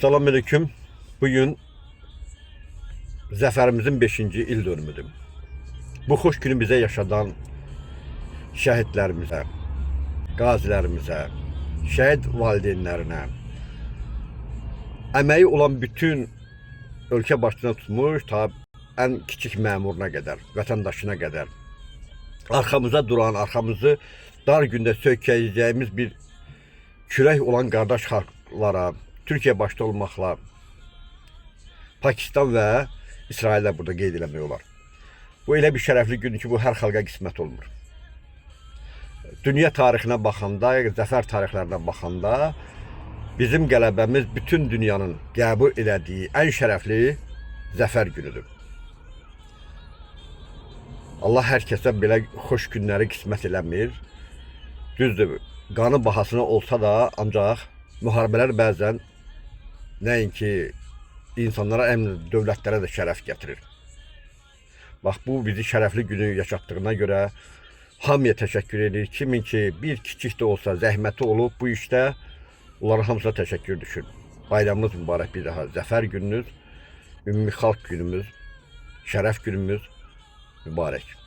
Selamünaleyküm. Bugün zəfərimizin 5-ci il dönümüdür. Bu xoş günü bizə yaşadan şəhidlərimizə, qazilərimizə, şəhid valideynlərinə, əməyi olan bütün ölkə başına tutmuş, ta ən kiçik məmuruna qədər, vətəndaşına qədər, arxamıza duran, arxamızı dar gündə söykəyəcəyimiz bir kürək olan qardaş xalqlara, Türkiyə başta olmaqla Pakistan və İsraillə burada qeyd eləmək olar. Bu elə bir şərəfli gündür ki, bu hər xalqa qismət olmur. Dünya tarixinə baxanda, zəfər tarixlərinə baxanda bizim qələbəmiz bütün dünyanın qəbul elədiyi ən şərəfli zəfər günüdür. Allah hər kəsə belə xoş günləri qismət eləmir. Düzdür, qanı bahasına olsa da, ancaq müharibələr bəzən nəinki insanlara, dövlətlərə də şərəf gətirir. Bax, bu bizi şərəfli günü yaşatdığına görə hamıya təşəkkür edir. Kimin ki bir kiçik də olsa zəhməti olub bu işdə, onların hamısına təşəkkür düşür. Bayramınız mübarək bir daha. Zəfər gününüz, ümumi xalq günümüz, şərəf günümüz mübarək.